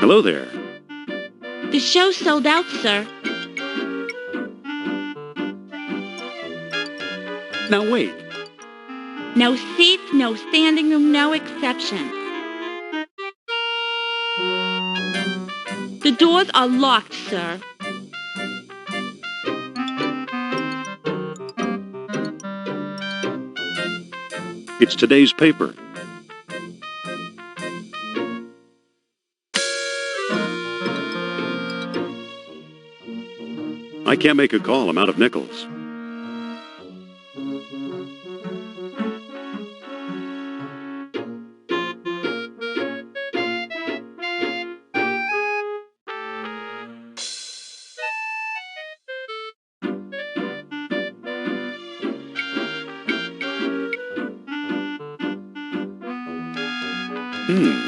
Hello there. The show's sold out, sir. Now wait. No seats, no standing room, no exceptions. The doors are locked, sir. It's today's paper. I can't make a call. I'm out of nickels.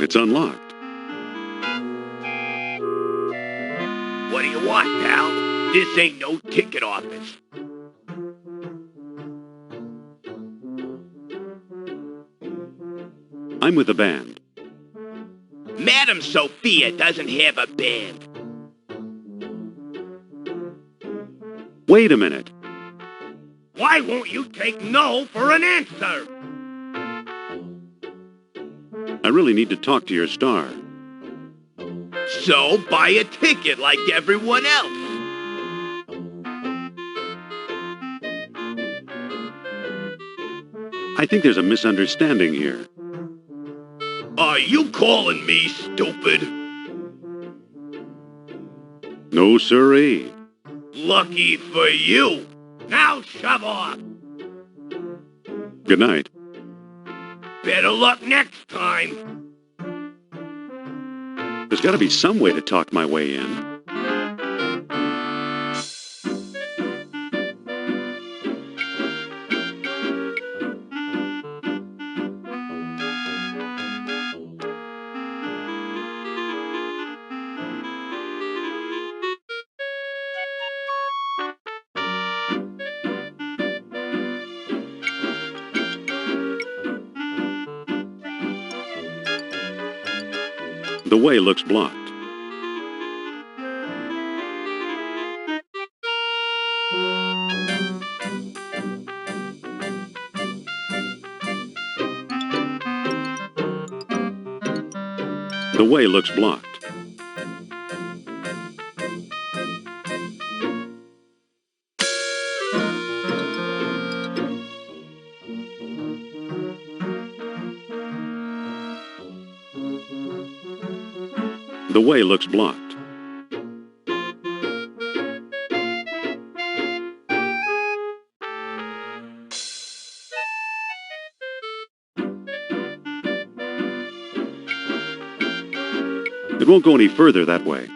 It's unlocked. What do you want, pal? This ain't no ticket office. I'm with the band. Madam Sophia doesn't have a band. Wait a minute. Why won't you take no for an answer? I really need to talk to your star. So buy a ticket like everyone else. I think there's a misunderstanding here. Are you calling me stupid? No, sirree. Lucky for you. Now shove off. Good night. Better luck next time. There's got to be some way to talk my way in. The way looks blocked. The way looks blocked. The way looks blocked. It won't go any further that way.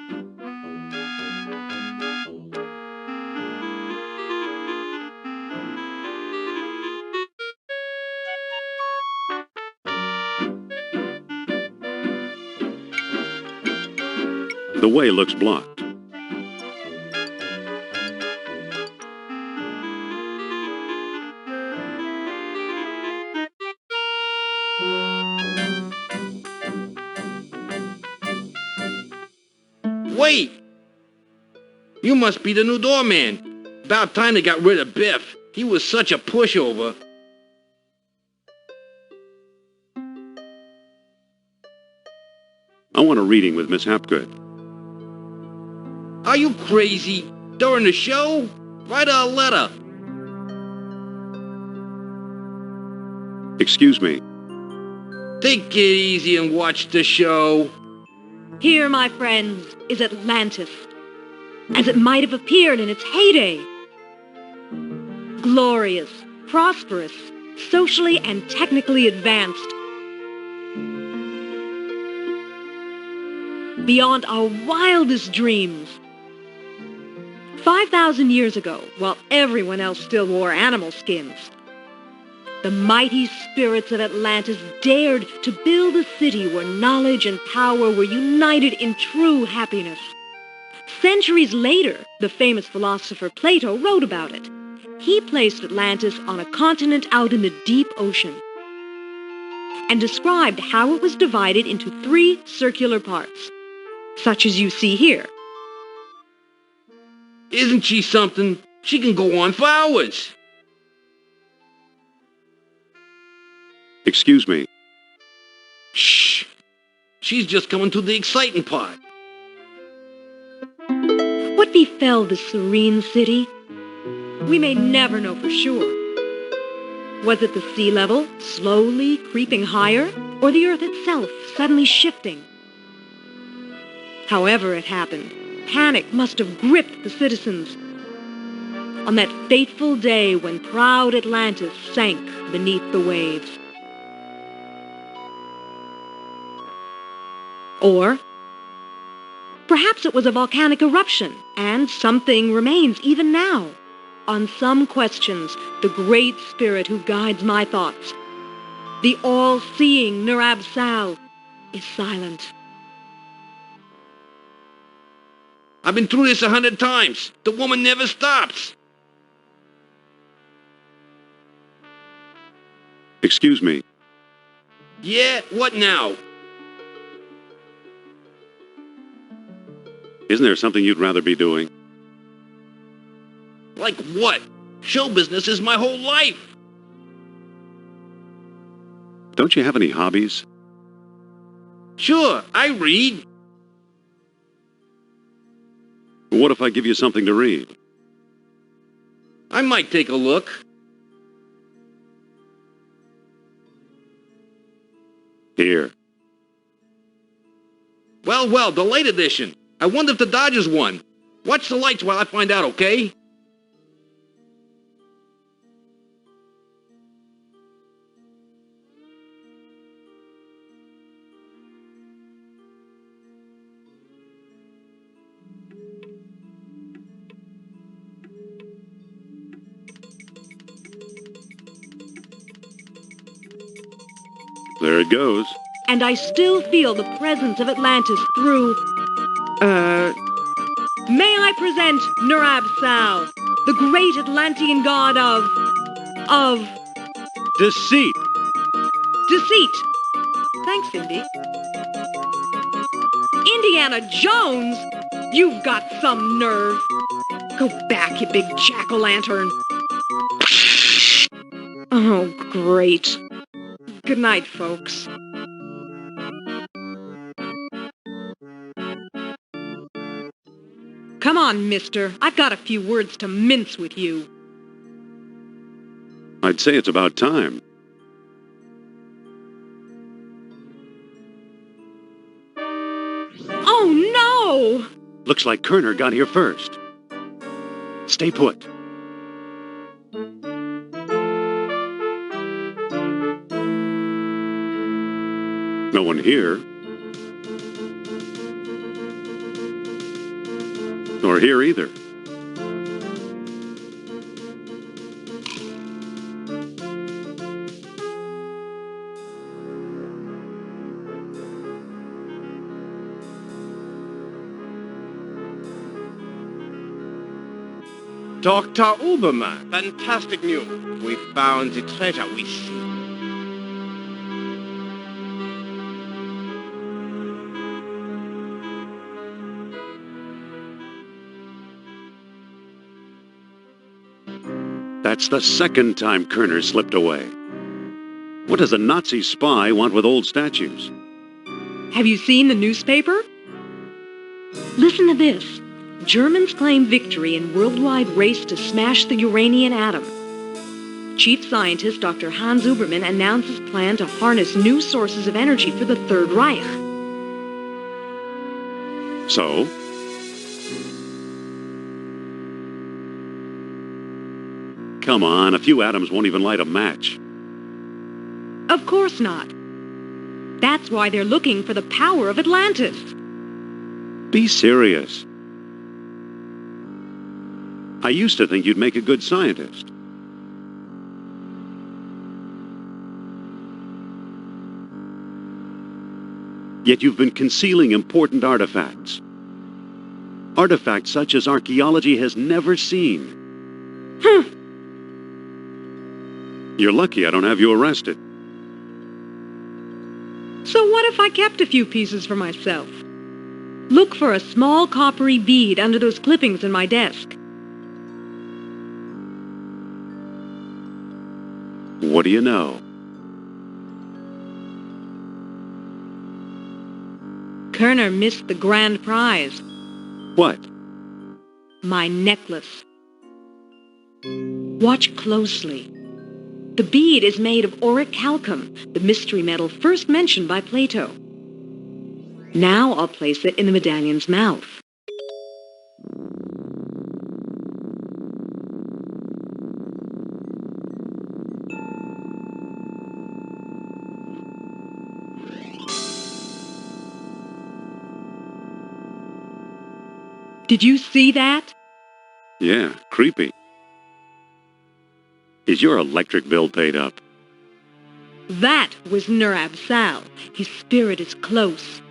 The way looks blocked. Wait! You must be the new doorman. About time they got rid of Biff. He was such a pushover. I want a reading with Miss Hapgood. Are you crazy? During the show? Write her a letter. Excuse me. Take it easy and watch the show. Here, my friends, is Atlantis, as it might have appeared in its heyday. Glorious, prosperous, socially and technically advanced. Beyond our wildest dreams. 5,000 years ago, while everyone else still wore animal skins, the mighty spirits of Atlantis dared to build a city where knowledge and power were united in true happiness. Centuries later, the famous philosopher Plato wrote about it. He placed Atlantis on a continent out in the deep ocean and described how it was divided into 3 circular parts. such as you see here. Isn't she something? She can go on for hours. Excuse me. Shh. She's just coming to the exciting part. What befell this serene city? We may never know for sure. Was it the sea level slowly creeping higher, or the earth itself suddenly shifting? However it happened, panic must have gripped the citizens on that fateful day when proud Atlantis sank beneath the waves. Or perhaps it was a volcanic eruption, and something remains even now. On some questions, the great spirit who guides my thoughts, the all-seeing Nurab Sal, is silent. I've been through this 100 times. The woman never stops. Excuse me. Yeah, what now? Isn't there something you'd rather be doing? Like what? Show business is my whole life. Don't you have any hobbies? Sure, I read. What if I give you something to read? I might take a look. Here. Well, the late edition. I wonder if the Dodgers won. Watch the lights while I find out, okay? There it goes. And I still feel the presence of Atlantis through... May I present Nurab Sal, the great Atlantean god of Deceit. deceit. Thanks, Indy. Indiana Jones? You've got some nerve. Go back, you big jack-o'-lantern. Oh, great. Good night, folks. Come on, mister. I've got a few words to mince with you. I'd say it's about time. Oh, no! Looks like Kerner got here first. Stay put. No one here. Nor here either. Dr. Uberman, fantastic news. We found the treasure we seek. That's the second time Kerner slipped away. What does a Nazi spy want with old statues? Have you seen the newspaper? Listen to this. Germans claim victory in worldwide race to smash the uranium atom. Chief scientist Dr. Hans Uberman announces plan to harness new sources of energy for the Third Reich. So? Come on, a few atoms won't even light a match. Of course not. That's why they're looking for the power of Atlantis. Be serious. I used to think you'd make a good scientist. Yet you've been concealing important artifacts. Artifacts such as archaeology has never seen. You're lucky I don't have you arrested. So what if I kept a few pieces for myself? Look for a small coppery bead under those clippings in my desk. What do you know? Kerner missed the grand prize. What? My necklace. Watch closely. The bead is made of orichalcum, the mystery metal first mentioned by Plato. Now I'll place it in the medallion's mouth. Did you see that? Yeah, creepy. Is your electric bill paid up? That was Nurab Sal. His spirit is close.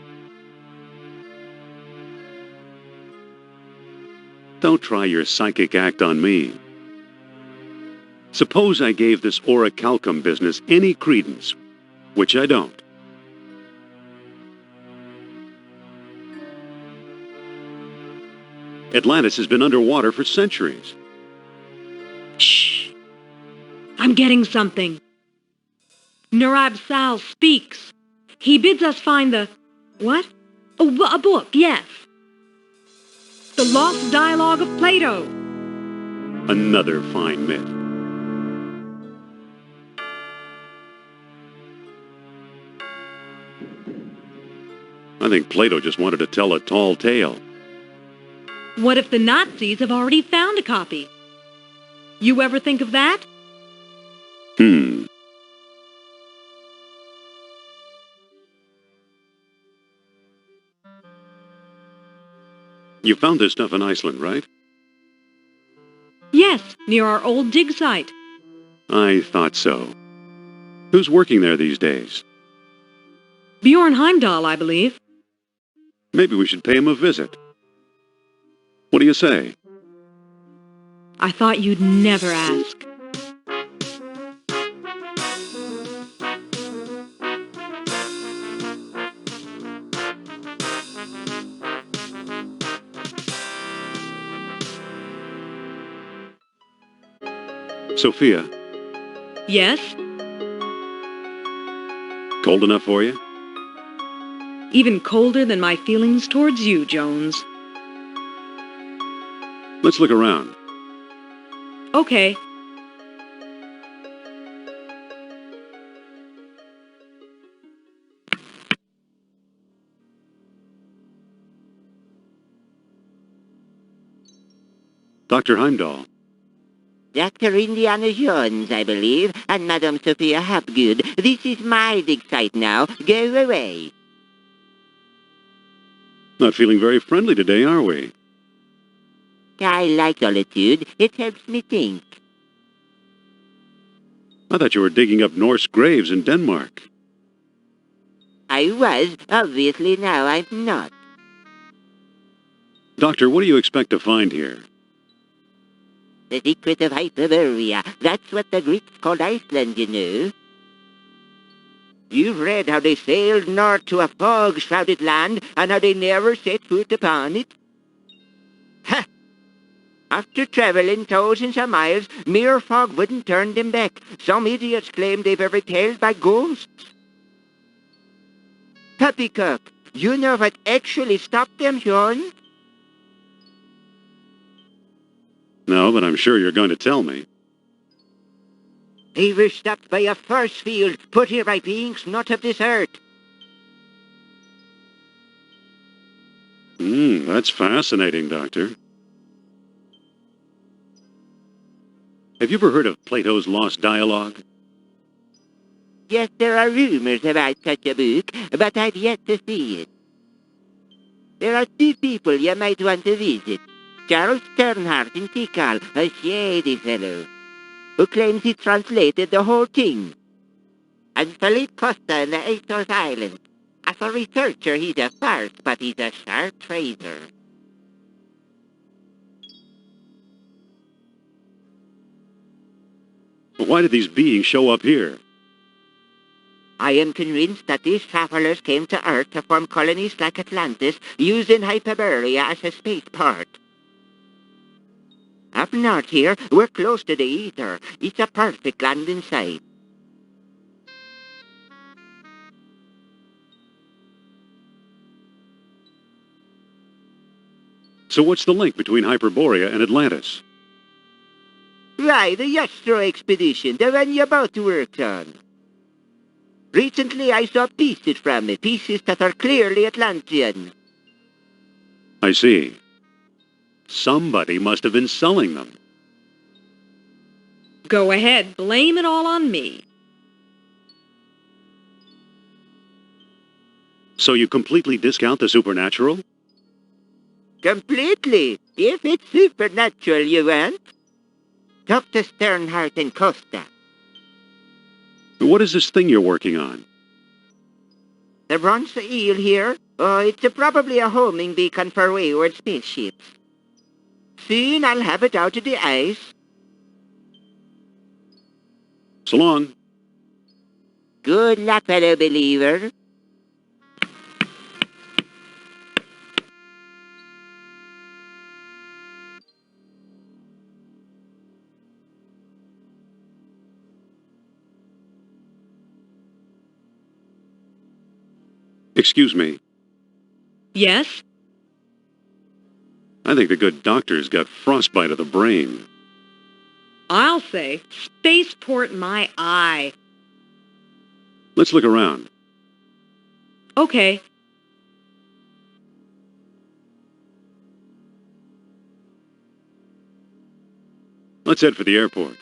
Don't try your psychic act on me. Suppose I gave this orichalcum business any credence, which I don't. Atlantis has been underwater for centuries. Shh. I'm getting something. Nurab Sal speaks. He bids us find the... What? Oh, a book, yes. The Lost Dialogue of Plato. Another fine myth. I think Plato just wanted to tell a tall tale. What if the Nazis have already found a copy? You ever think of that? You found this stuff in Iceland, right? Yes, near our old dig site. I thought so. Who's working there these days? Bjorn Heimdall, I believe. Maybe we should pay him a visit. What do you say? I thought you'd never ask. Sophia, Yes? cold enough for you? Even colder than my feelings towards you, Jones. Let's look around. Okay. Dr. Heimdall. Dr. Indiana Jones, I believe, and Madame Sophia Hapgood. This is my dig site now. Go away. Not feeling very friendly today, are we? I like solitude. It helps me think. I thought you were digging up Norse graves in Denmark. I was. Obviously now I'm not. Doctor, what do you expect to find here? The secret of Hyperborea. That's what the Greeks called Iceland, you know. You've read how they sailed north to a fog-shrouded land, and how they never set foot upon it? Ha! After travelling thousands of miles, mere fog wouldn't turn them back. Some idiots claim they've ever tailed by ghosts. Poppycock, you know what actually stopped them, Sean? No, but I'm sure you're going to tell me. They were stopped by a force field put here by beings not of this earth. That's fascinating, Doctor. Have you ever heard of Plato's Lost Dialogue? Yes, there are rumors about such a book, but I've yet to see it. There are two people you might want to visit. Charles Sternhardt in Tikal, a shady fellow, who claims he translated the whole thing. And Philippe Costa in the Athos Islands. As a researcher, he's a farce, but he's a sharp trader. Why did these beings show up here? I am convinced that these travelers came to Earth to form colonies like Atlantis, using Hyperborea as a spaceport. Up north here, we're close to the ether. It's a perfect landing site. So what's the link between Hyperborea and Atlantis? Right, the Yastro expedition, the one you both worked on. Recently I saw pieces from it, pieces that are clearly Atlantean. I see. Somebody must have been selling them. Go ahead, blame it all on me. So you completely discount the supernatural? Completely. If it's supernatural you want. Talk to Sternhardt and Costa. What is this thing you're working on? The bronze eel here? Oh, it's probably a homing beacon for wayward spaceships. Soon I'll have it out of the ice. So long. Good luck, fellow believer. Excuse me. Yes? I think the good doctor's got frostbite of the brain. I'll say, spaceport my eye. Let's look around. Okay. Let's head for the airport.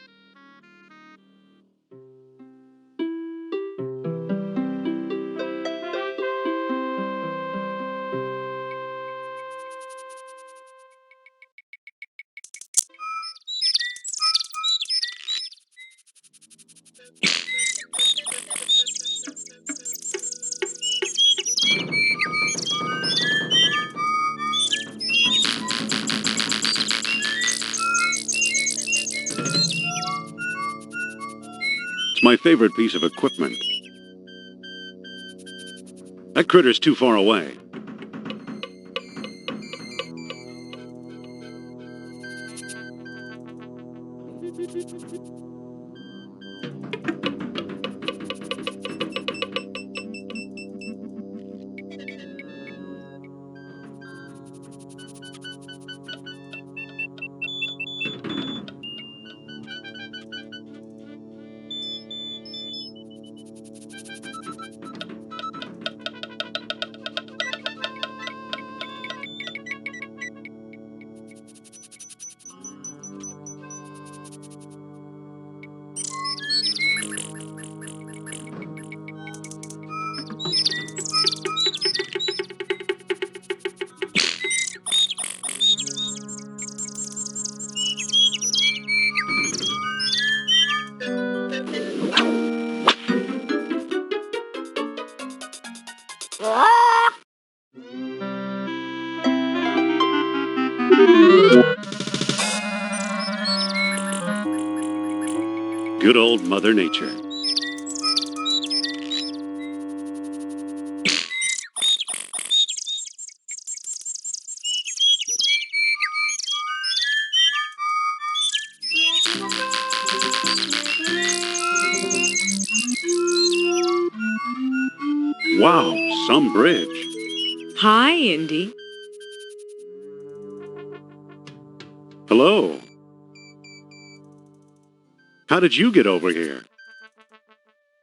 It's my favorite piece of equipment. That critter's too far away. Good old Mother Nature. Wow, some bridge. Hi, Indy. Hello. How did you get over here?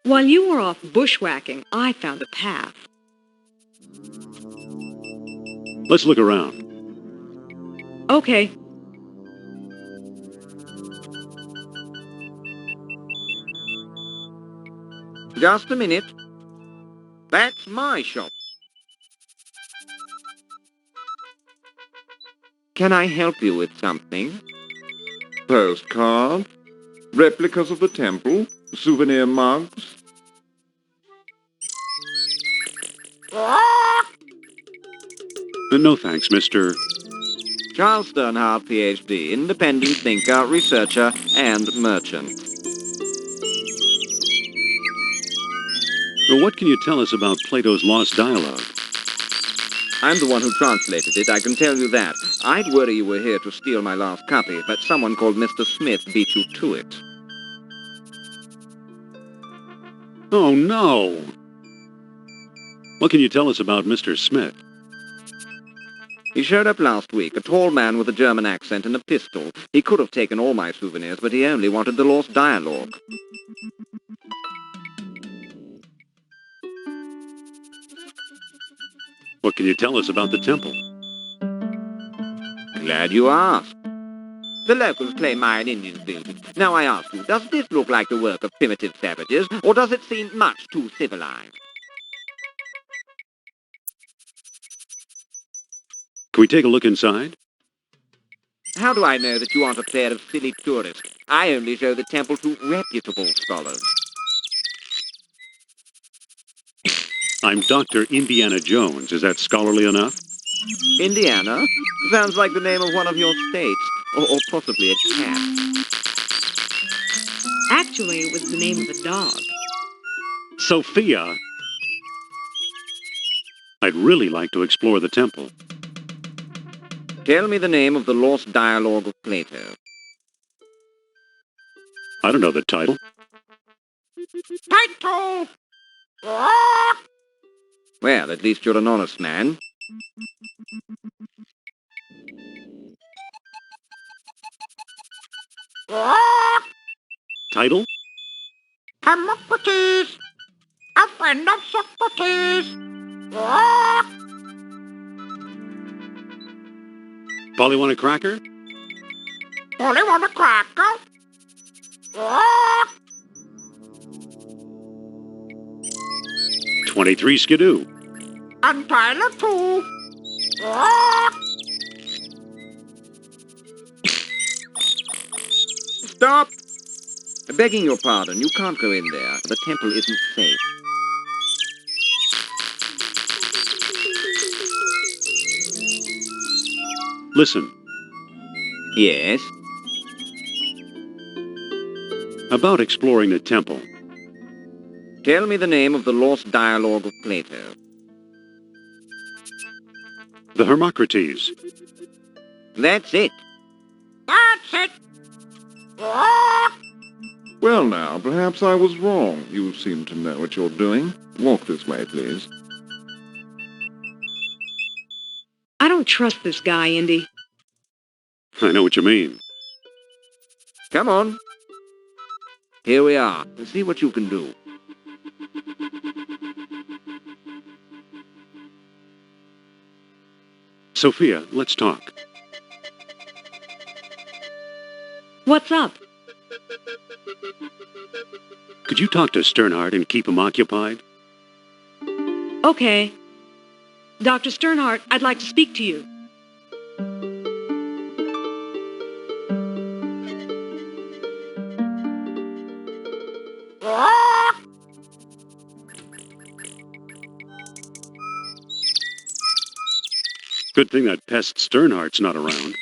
While you were off bushwhacking, I found a path. Let's look around. Okay. Just a minute. That's my shop. Can I help you with something? Postcards, replicas of the temple, souvenir mugs. No thanks, Mr. Charles Sternhardt, PhD, independent thinker, researcher, and merchant. Well, what can you tell us about Plato's lost dialogue? I'm the one who translated it, I can tell you that. I'd worry you were here to steal my last copy, but someone called Mr. Smith beat you to it. Oh, no! What can you tell us about Mr. Smith? He showed up last week, a tall man with a German accent and a pistol. He could have taken all my souvenirs, but he only wanted the lost dialogue. What can you tell us about the temple? Glad you asked. The locals claim Mayan Indians built it. Now I ask you, does this look like the work of primitive savages, or does it seem much too civilized? Can we take a look inside? How do I know that you aren't a pair of silly tourists? I only show the temple to reputable scholars. I'm Dr. Indiana Jones. Is that scholarly enough? Indiana? Sounds like the name of one of your states, or possibly a cat. Actually, it was the name of a dog. Sophia! I'd really like to explore the temple. Tell me the name of the lost dialogue of Plato. I don't know the title. Title! Well, at least you're an honest man. Title? Hermocrates! A friend of Socrates! Polly want a cracker? Only want a cracker? 23 Skidoo. And Tyler too! Stop! Begging your pardon, you can't go in there. The temple isn't safe. Listen, Yes? about exploring the temple. Tell me the name of the lost dialogue of Plato. The Hermocrates. That's it. That's it! Well now, perhaps I was wrong. You seem to know what you're doing. Walk this way, please. I don't trust this guy, Indy. I know what you mean. Come on. Here we are. See what you can do. Sophia, let's talk. What's up? Could you talk to Sternhardt and keep him occupied? Okay. Dr. Sternhardt, I'd like to speak to you. Good thing that pest Sternhardt's not around.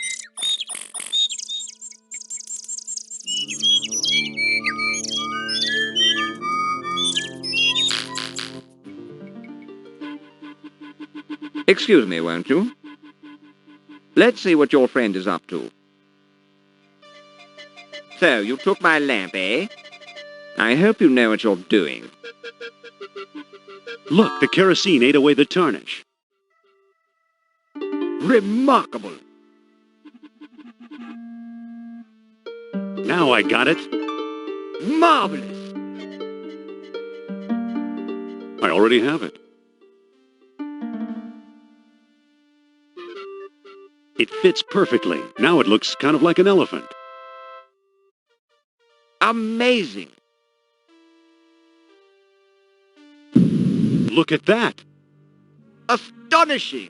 Excuse me, won't you? Let's see what your friend is up to. So, you took my lamp, eh? I hope you know what you're doing. Look, the kerosene ate away the tarnish. Remarkable! Now I got it. Marvelous! I already have it. It fits perfectly. Now it looks kind of like an elephant. Amazing! Look at that. Astonishing!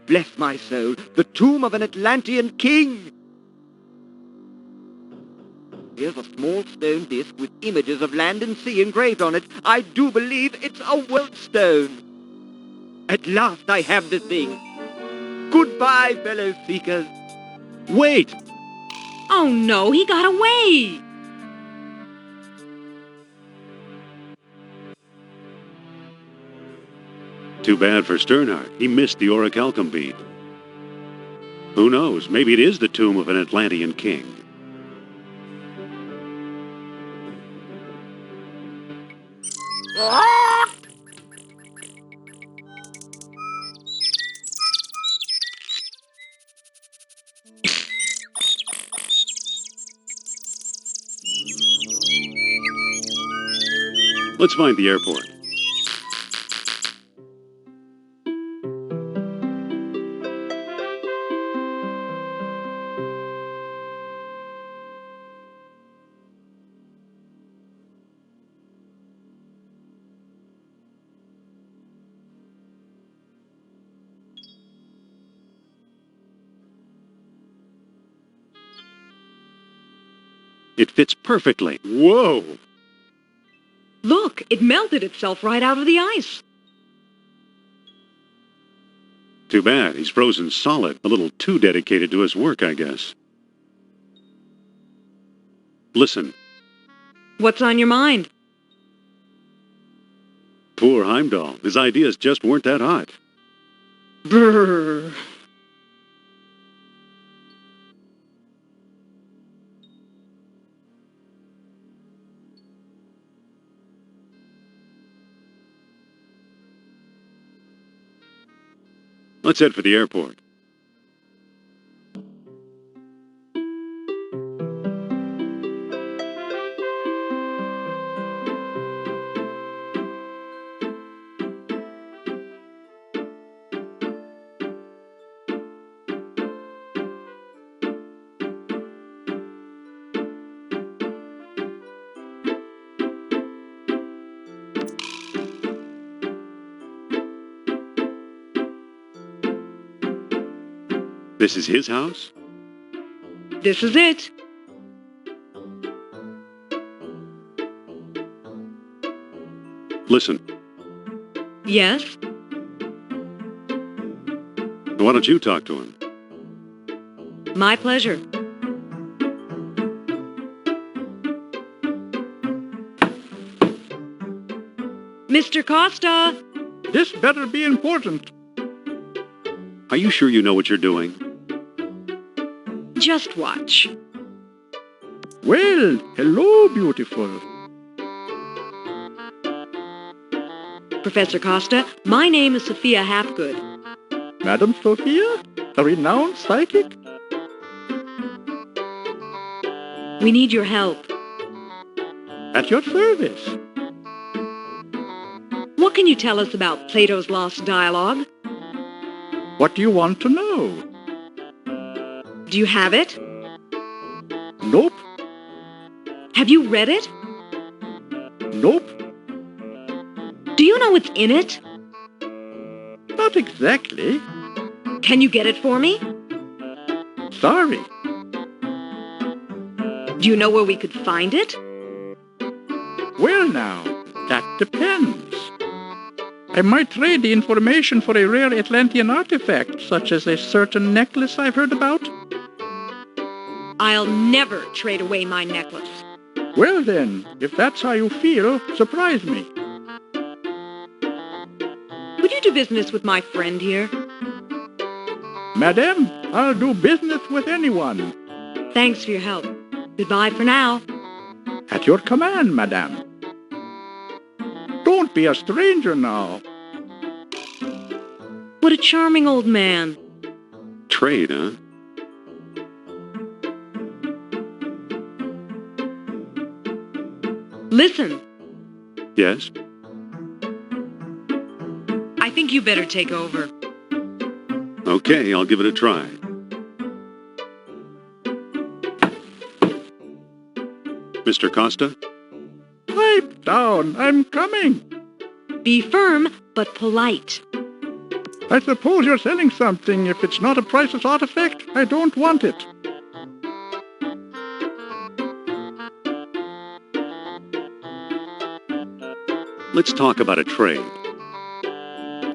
Bless my soul, the tomb of an Atlantean king! Here's a small stone disc with images of land and sea engraved on it. I do believe it's a world stone. At last I have the thing. Goodbye, fellow seekers. Wait! Oh no, he got away! Too bad for Sternhardt. He missed the orichalcum bead. Who knows? Maybe it is the tomb of an Atlantean king. Let's find the airport. It fits perfectly. Whoa! Look, it melted itself right out of the ice. Too bad. He's frozen solid. A little too dedicated to his work, I guess. Listen. What's on your mind? Poor Heimdall. His ideas just weren't that hot. Brrr. Let's head for the airport. This is his house? This is it. Listen, Yes? why don't you talk to him? My pleasure. Mr. Costa! This better be important. Are you sure you know what you're doing? Just watch. Well, hello, beautiful. Professor Costa, my name is Sophia Hapgood. Madam Sophia, a renowned psychic? We need your help. At your service. What can you tell us about Plato's Lost Dialogue? What do you want to know? Do you have it? Nope, Have you read it? nope, Do you know what's in it? not exactly. Can you get it for me? Sorry. Do you know where we could find it? Well now, that depends. I might trade the information for a rare Atlantean artifact, such as a certain necklace I've heard about. I'll never trade away my necklace. Well then, if that's how you feel, surprise me. Would you do business with my friend here? Madame, I'll do business with anyone. Thanks for your help. Goodbye for now. At your command, madame. Don't be a stranger now. What a charming old man. Trade, huh? Listen, Yes? I think you better take over. Okay, I'll give it a try. Mr. Costa? Pipe down, I'm coming. Be firm, but polite. I suppose you're selling something. If it's not a priceless artifact, I don't want it. Let's talk about a trade.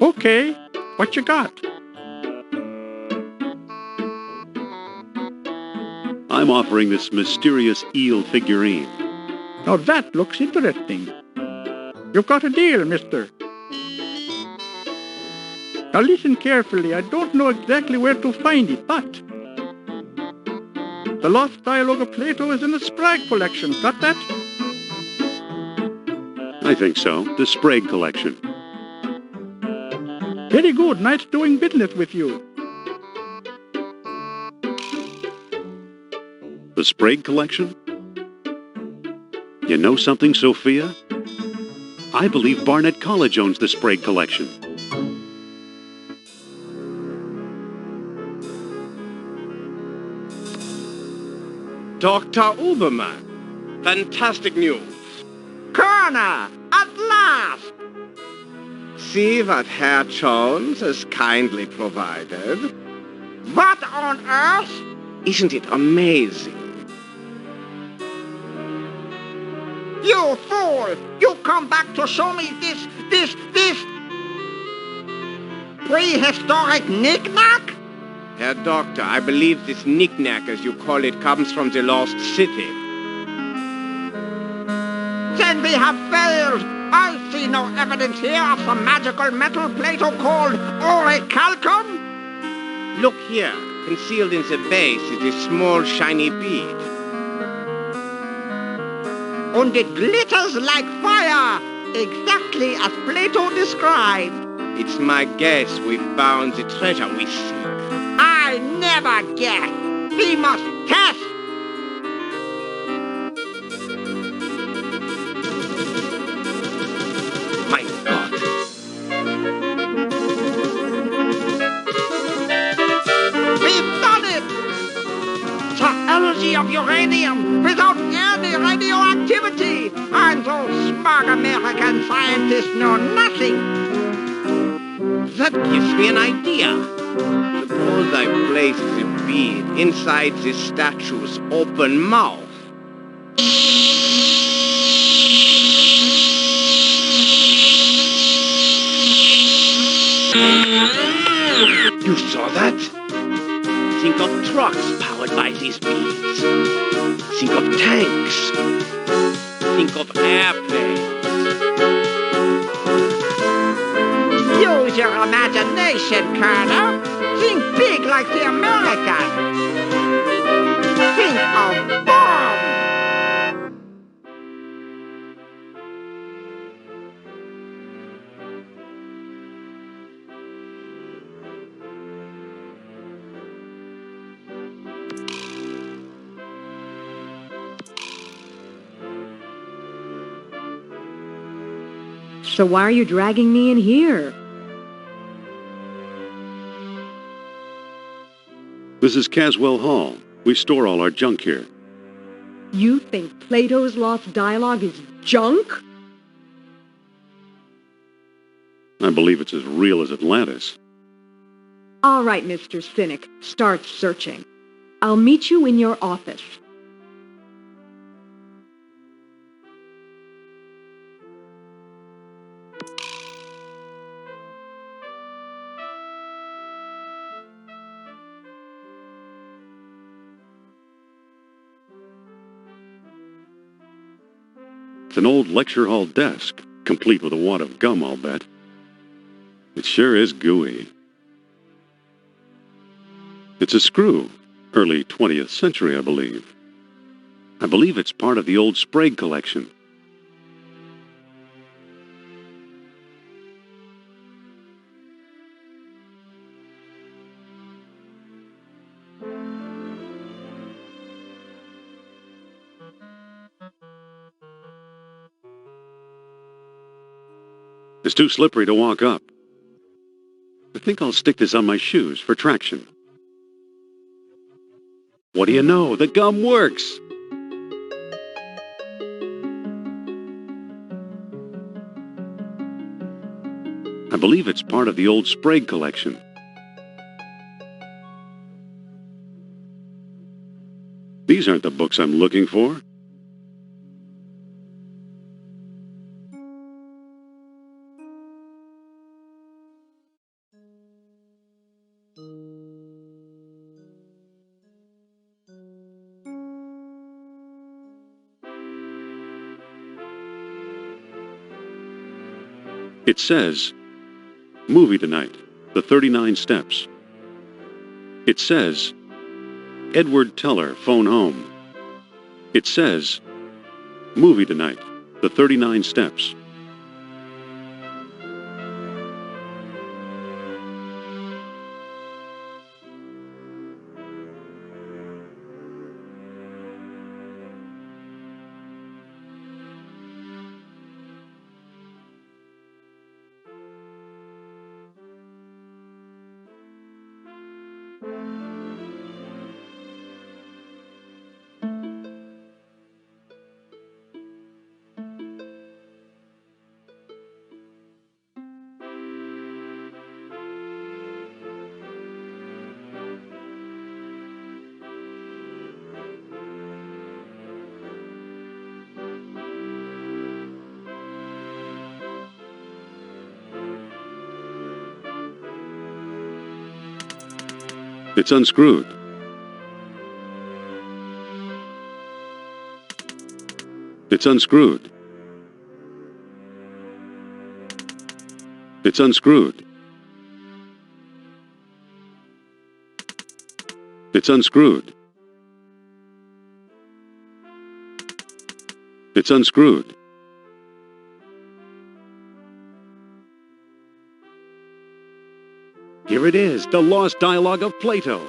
Okay, what you got? I'm offering this mysterious eel figurine. Now that looks interesting. You've got a deal, mister. Now listen carefully. I don't know exactly where to find it, but the Lost Dialogue of Plato is in the Sprague collection. Got that? I think so. The Sprague collection. Very good. Nice doing business with you. The Sprague collection? You know something, Sophia? I believe Barnett College owns the Sprague collection. Dr. Uberman. Fantastic news. Corner! At last! See what Herr Jones has kindly provided. What on earth? Isn't it amazing? You fool! You come back to show me this prehistoric knick-knack? Herr Doctor, I believe this knick-knack, as you call it, comes from the lost city. Then we have failed. I see no evidence here of the magical metal Plato called orichalcum. Look here. Concealed in the base is a small shiny bead. And it glitters like fire, exactly as Plato described. It's my guess we found the treasure we seek. I never guess. We must test. My God. We've done it! The energy of uranium without any radioactivity. And those smug American scientists know nothing. That gives me an idea. Suppose I place the bead inside the statue's open mouth. You saw that? Think of trucks powered by these beads. Think of tanks. Think of airplanes. Use your imagination, Colonel. Think big like the Americans. Think of bombs. So why are you dragging me in here? This is Caswell Hall. We store all our junk here. You think Plato's Lost Dialogue is junk? I believe it's as real as Atlantis. All right, Mr. Cynic, start searching. I'll meet you in your office. It's an old lecture hall desk, complete with a wad of gum, I'll bet. It sure is gooey. It's a screw, early 20th century, I believe. I believe it's part of the old Sprague collection. It's too slippery to walk up. I think I'll stick this on my shoes for traction. What do you know? The gum works! I believe it's part of the old Sprague collection. These aren't the books I'm looking for. It says, movie tonight, The 39 Steps. It says, Edward Teller, phone home. It says, movie tonight, The 39 Steps. It's unscrewed. It's unscrewed. It's unscrewed. It's unscrewed. It's unscrewed. Here it is, the lost dialogue of Plato.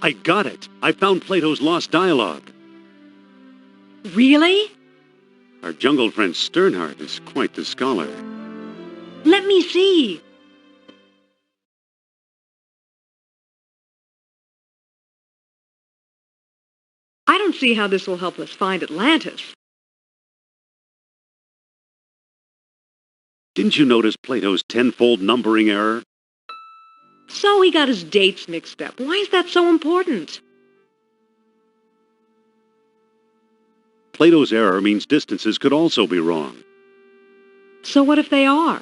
I got it. I found Plato's lost dialogue. Really? Our jungle friend Sternhardt is quite the scholar. Let me see. I don't see how this will help us find Atlantis. Didn't you notice Plato's tenfold numbering error? So he got his dates mixed up. Why is that so important? Plato's error means distances could also be wrong. So what if they are?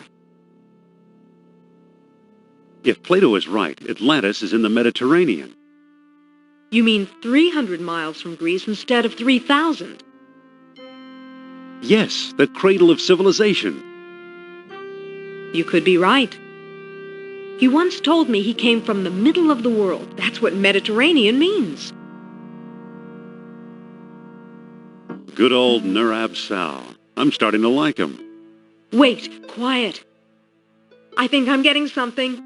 If Plato is right, Atlantis is in the Mediterranean. You mean 300 miles from Greece instead of 3,000? Yes, the cradle of civilization. You could be right. He once told me he came from the middle of the world. That's what Mediterranean means. Good old Nurab Sal. I'm starting to like him. Wait, quiet. I think I'm getting something.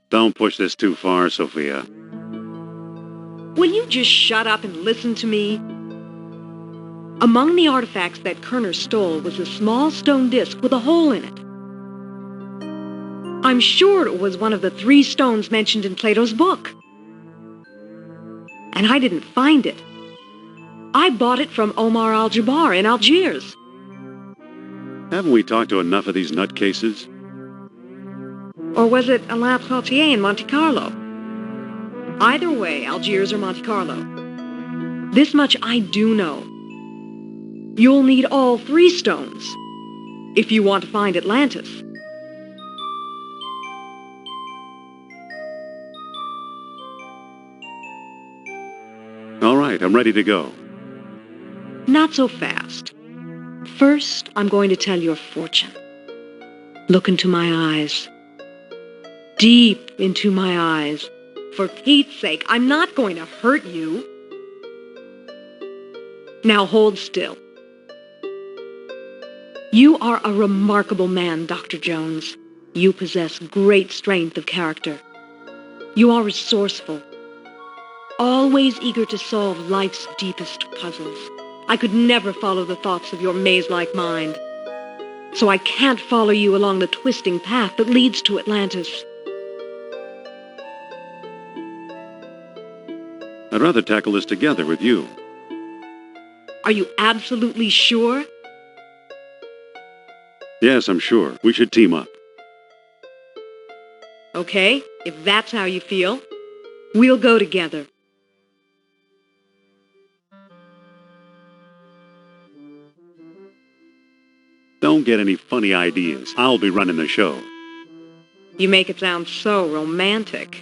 Don't push this too far, Sophia. Will you just shut up and listen to me? Among the artifacts that Kerner stole was a small stone disc with a hole in it. I'm sure it was one of the 3 stones mentioned in Plato's book. And I didn't find it. I bought it from Omar al-Jabbar in Algiers. Haven't we talked to enough of these nutcases? Or was it Alain Cartier in Monte Carlo? Either way, Algiers or Monte Carlo. This much I do know. You'll need all 3 stones if you want to find Atlantis. All right, I'm ready to go. Not so fast. First, I'm going to tell your fortune. Look into my eyes. Deep into my eyes. For Pete's sake, I'm not going to hurt you. Now hold still. You are a remarkable man, Dr. Jones. You possess great strength of character. You are resourceful, always eager to solve life's deepest puzzles. I could never follow the thoughts of your maze-like mind. So I can't follow you along the twisting path that leads to Atlantis. I'd rather tackle this together with you. Are you absolutely sure? Yes, I'm sure. We should team up. Okay, if that's how you feel, we'll go together. Don't get any funny ideas. I'll be running the show. You make it sound so romantic.